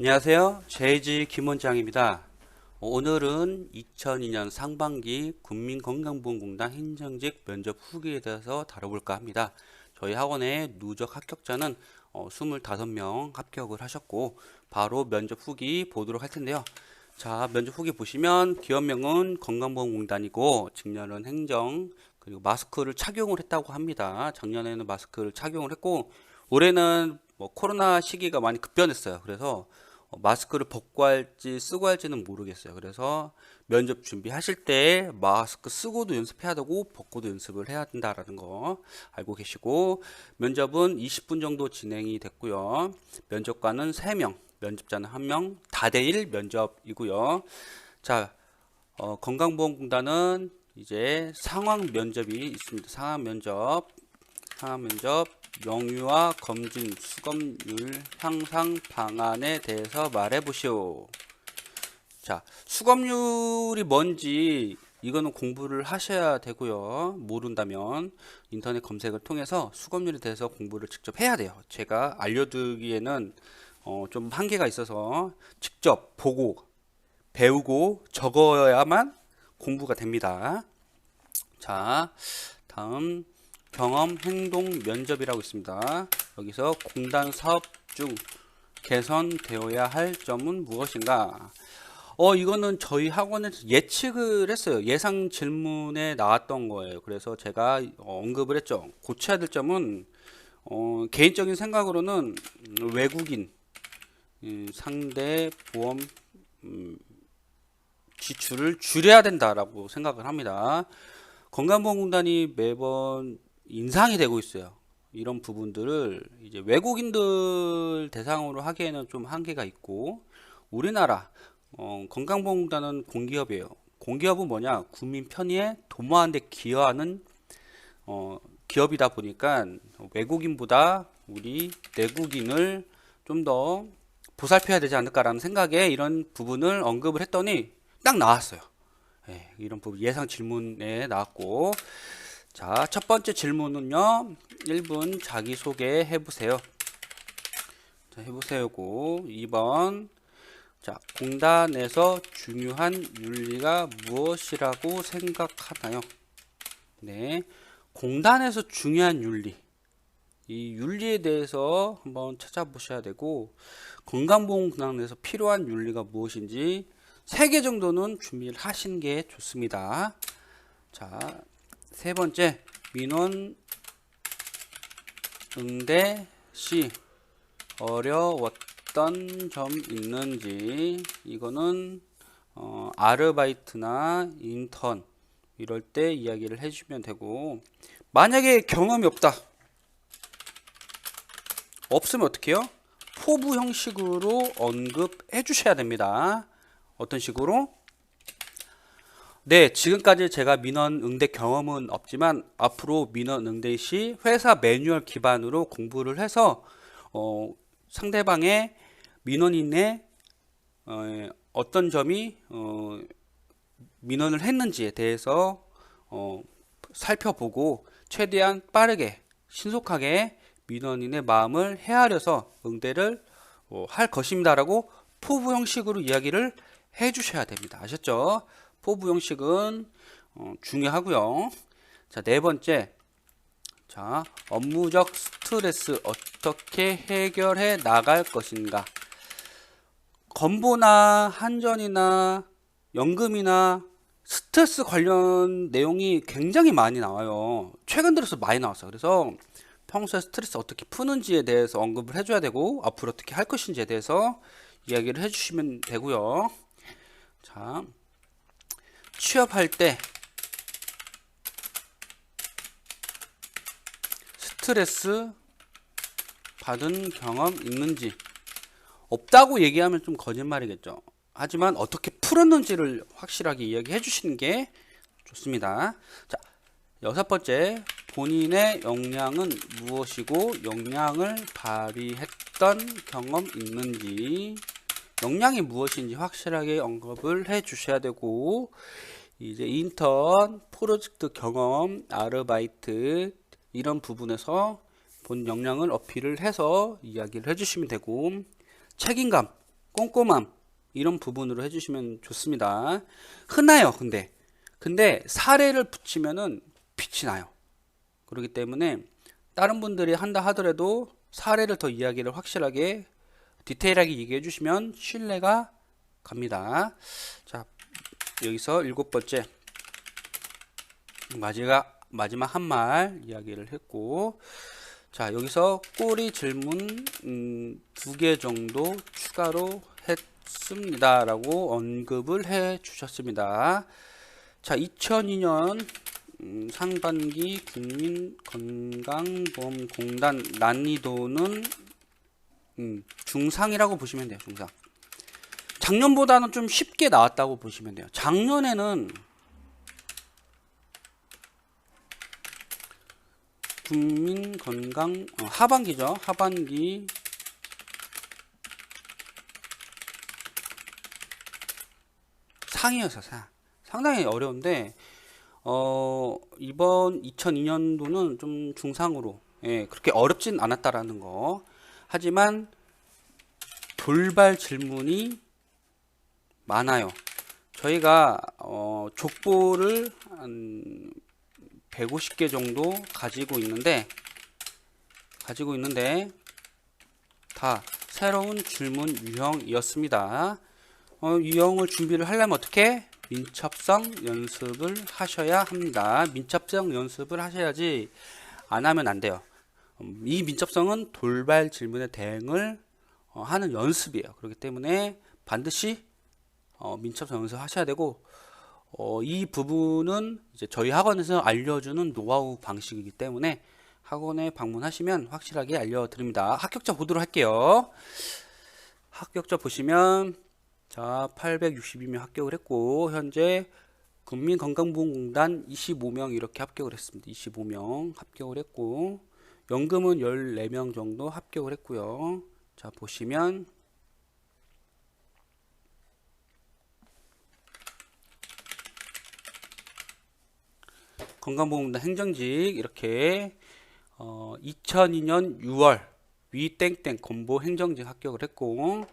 안녕하세요. JG 김원장입니다. 오늘은 2002년 상반기 국민건강보험공단 행정직 면접 후기에 대해서 다뤄볼까 합니다. 저희 학원의 누적 합격자는 25명 합격을 하셨고 바로 면접 후기 보도록 할 텐데요. 자, 면접 후기 보시면 기업명은 건강보험공단이고 직렬은 행정, 그리고 마스크를 착용을 했다고 합니다. 작년에는 마스크를 착용을 했고 올해는 코로나 시기가 많이 급변했어요. 그래서 마스크를 벗고 할지 쓰고 할지는 모르겠어요. 그래서 면접 준비하실 때 마스크 쓰고도 연습해야 되고 벗고도 연습을 해야 된다라는 거 알고 계시고, 면접은 20분 정도 진행이 됐고요. 면접관은 3명, 면접자는 1명, 다대일 면접이고요. 자, 건강보험공단은 이제 상황 면접이 있습니다. 상황 면접 명유와 검진 수검률 향상 방안에 대해서 말해보시오. 자, 수검률이 뭔지 이거는 공부를 하셔야 되고요. 모른다면 인터넷 검색을 통해서 수검률에 대해서 공부를 직접 해야 돼요. 제가 알려드리기에는 좀 한계가 있어서 직접 보고 배우고 적어야만 공부가 됩니다. 자, 다음 경험 행동 면접이라고 있습니다. 여기서 공단 사업 중 개선되어야 할 점은 무엇인가? 이거는 저희 학원에서 예측을 했어요. 예상 질문에 나왔던 거예요. 그래서 제가 언급을 했죠. 고쳐야 될 점은 개인적인 생각으로는 외국인 상대 보험 지출을 줄여야 된다라고 생각을 합니다. 건강보험공단이 매번 인상이 되고 있어요. 이런 부분들을 이제 외국인들 대상으로 하기에는 좀 한계가 있고, 우리나라 건강보험공단은 공기업이에요. 공기업은 뭐냐? 국민 편의에 도모하는 데 기여하는 기업이다 보니까 외국인보다 우리 내국인을 좀 더 보살펴야 되지 않을까라는 생각에 이런 부분을 언급을 했더니 딱 나왔어요. 이런 부분 예상 질문에 나왔고, 자, 첫 번째 질문은요, 1분 자기소개 해보세요. 자, 해보세요고. 2번, 자, 공단에서 중요한 윤리가 무엇이라고 생각하나요? 네, 공단에서 중요한 윤리, 이 윤리에 대해서 한번 찾아보셔야 되고, 건강보험공단에서 필요한 윤리가 무엇인지 3개 정도는 준비를 하시는 게 좋습니다. 자, 세 번째, 민원 응대 시 어려웠던 점 있는지, 이거는 아르바이트나 인턴 이럴 때 이야기를 해주시면 되고, 만약에 경험이 없으면 어떻게 해요? 포부 형식으로 언급해 주셔야 됩니다. 어떤 식으로? 네, 지금까지 제가 민원 응대 경험은 없지만 앞으로 민원 응대 시 회사 매뉴얼 기반으로 공부를 해서 상대방의 민원인의 어떤 점이 민원을 했는지에 대해서 살펴보고 최대한 빠르게 신속하게 민원인의 마음을 헤아려서 응대를 할 것입니다라고 포부 형식으로 이야기를 해 주셔야 됩니다. 아셨죠? 포부 형식은 중요하고요. 자, 네 번째, 자, 업무적 스트레스 어떻게 해결해 나갈 것인가? 건보나 한전이나 연금이나 스트레스 관련 내용이 굉장히 많이 나와요. 최근 들어서 많이 나왔어요. 그래서 평소에 스트레스 어떻게 푸는지에 대해서 언급을 해줘야 되고, 앞으로 어떻게 할 것인지에 대해서 이야기를 해주시면 되고요. 자, 취업할 때 스트레스 받은 경험 있는지, 없다고 얘기하면 좀 거짓말이겠죠. 하지만 어떻게 풀었는지를 확실하게 이야기해 주시는 게 좋습니다. 자, 여섯 번째, 본인의 역량은 무엇이고 역량을 발휘했던 경험 있는지, 역량이 무엇인지 확실하게 언급을 해 주셔야 되고, 이제 인턴, 프로젝트 경험, 아르바이트 이런 부분에서 본 역량을 어필을 해서 이야기를 해주시면 되고, 책임감, 꼼꼼함 이런 부분으로 해주시면 좋습니다. 흔해요. 근데 사례를 붙이면은 빛이 나요. 그렇기 때문에 다른 분들이 한다 하더라도 사례를 더 이야기를 확실하게 디테일하게 얘기해 주시면 신뢰가 갑니다. 자, 여기서 7번째 마지막 한 말 이야기를 했고, 자, 여기서 꼬리 질문 2개 정도 추가로 했습니다 라고 언급을 해 주셨습니다. 자, 2002년 상반기 국민건강보험공단 난이도는 중상이라고 보시면 돼요. 중상. 작년보다는 좀 쉽게 나왔다고 보시면 돼요. 작년에는 국민건강 하반기죠. 하반기 상이어서 상당히 어려운데 이번 2002년도는 좀 중상으로 그렇게 어렵진 않았다라는 거. 하지만 돌발 질문이 많아요. 저희가 족보를 한 150개 정도 가지고 있는데 다 새로운 질문 유형이었습니다. 유형을 준비를 하려면 어떻게? 민첩성 연습을 하셔야 합니다. 민첩성 연습을 하셔야지 안 하면 안 돼요. 이 민첩성은 돌발 질문에 대응을 하는 연습이에요. 그렇기 때문에 반드시 민첩성 연습하셔야 되고, 이 부분은 이제 저희 학원에서 알려주는 노하우 방식이기 때문에 학원에 방문하시면 확실하게 알려드립니다. 합격자 보도록 할게요. 합격자 보시면 자 862명 합격을 했고, 현재 국민건강보험공단 25명 이렇게 합격을 했습니다. 25명 합격을 했고, 연금은 14명 정도 합격을 했고요. 자 보시면 건강보험공단 행정직 이렇게 2002년 6월 위땡땡 건보 행정직 합격을 했고,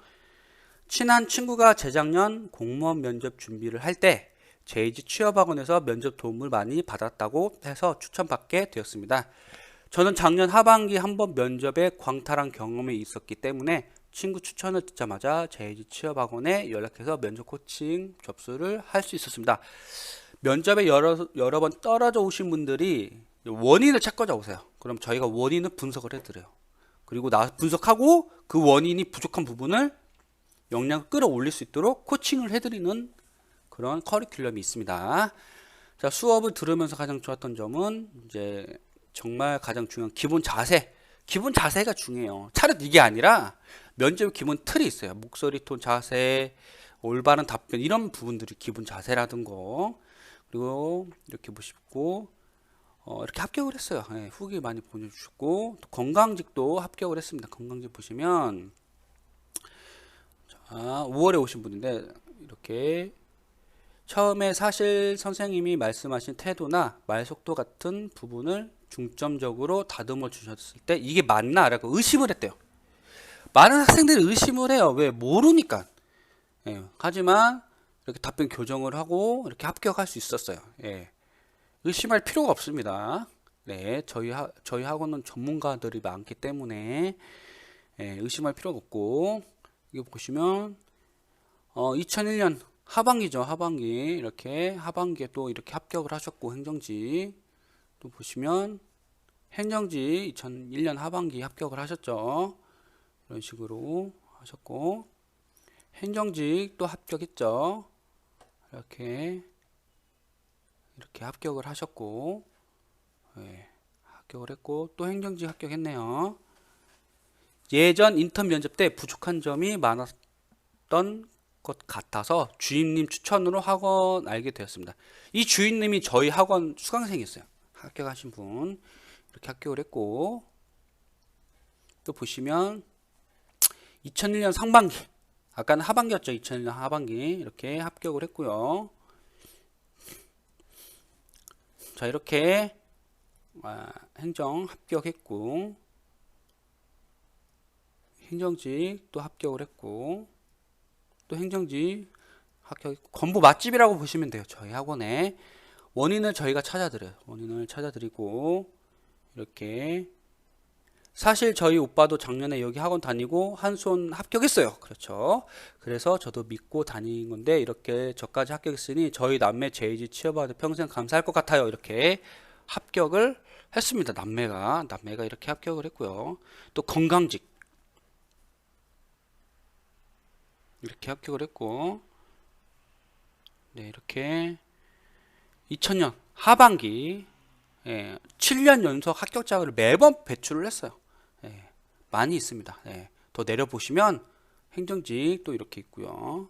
친한 친구가 재작년 공무원 면접 준비를 할 때 JG 취업학원에서 면접 도움을 많이 받았다고 해서 추천받게 되었습니다. 저는 작년 하반기 한번 면접에 광탈한 경험이 있었기 때문에 친구 추천을 듣자마자 JG 취업학원에 연락해서 면접 코칭 접수를 할 수 있었습니다. 면접에 여러 번 떨어져 오신 분들이 원인을 찾고자 오세요. 그럼 저희가 원인을 분석을 해드려요. 그리고 분석하고 그 원인이 부족한 부분을 역량을 끌어올릴 수 있도록 코칭을 해드리는 그런 커리큘럼이 있습니다. 자, 수업을 들으면서 가장 좋았던 점은 이제 정말 가장 중요한 기본 자세가 중요해요. 차라리 이게 아니라 면접 기본 틀이 있어요. 목소리 톤, 자세, 올바른 답변 이런 부분들이 기본 자세라든 거. 그리고 이렇게 보시고 이렇게 합격을 했어요. 후기 많이 보내주셨고, 또 건강직도 합격을 했습니다. 건강직 보시면 5월에 오신 분인데 이렇게 처음에 사실 선생님이 말씀하신 태도나 말 속도 같은 부분을 중점적으로 다듬어 주셨을 때 이게 맞나? 라고 의심을 했대요. 많은 학생들이 의심을 해요. 왜? 모르니까. 하지만 이렇게 답변 교정을 하고 이렇게 합격할 수 있었어요. 의심할 필요가 없습니다. 네, 저희 학원은 전문가들이 많기 때문에 의심할 필요가 없고, 이거 보시면 2001년 하반기죠. 하반기 이렇게 하반기에 또 이렇게 합격을 하셨고, 행정직 또 보시면 행정직 2001년 하반기 합격을 하셨죠. 이런 식으로 하셨고, 행정직 또 합격했죠. 이렇게 합격을 하셨고, 합격을 했고, 또 행정직 합격했네요. 예전 인턴 면접 때 부족한 점이 많았던 것 같아서 주임님 추천으로 학원 알게 되었습니다. 이 주임님이 저희 학원 수강생이었어요. 합격하신 분 이렇게 합격을 했고, 또 보시면 2001년 상반기, 아까는 하반기였죠. 2001년 하반기 이렇게 합격을 했고요. 자, 이렇게 행정 합격했고, 행정직 또 합격을 했고, 또 행정직 합격, 건보 맛집이라고 보시면 돼요. 저희 학원에 원인을 저희가 찾아드려요. 원인을 찾아드리고 이렇게 사실 저희 오빠도 작년에 여기 학원 다니고 한 손 합격했어요. 그렇죠. 그래서 저도 믿고 다닌 건데 이렇게 저까지 합격했으니 저희 남매 JG 취업하도 평생 감사할 것 같아요. 이렇게 합격을 했습니다. 남매가 이렇게 합격을 했고요. 또 건강직 이렇게 합격을 했고, 네, 이렇게 2000년 하반기 7년 연속 합격자를 매번 배출을 했어요. 많이 있습니다. 더 내려보시면 행정직 또 이렇게 있고요.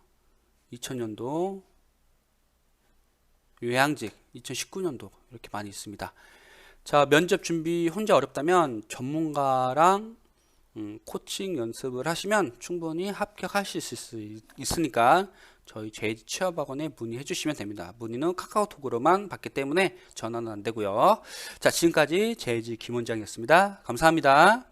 2000년도 요양직 2019년도 이렇게 많이 있습니다. 자, 면접 준비 혼자 어렵다면 전문가랑 코칭 연습을 하시면 충분히 합격하실 수 있으니까 저희 JG 취업학원에 문의해 주시면 됩니다. 문의는 카카오톡으로만 받기 때문에 전화는 안 되고요. 자, 지금까지 JG 김원장이었습니다. 감사합니다.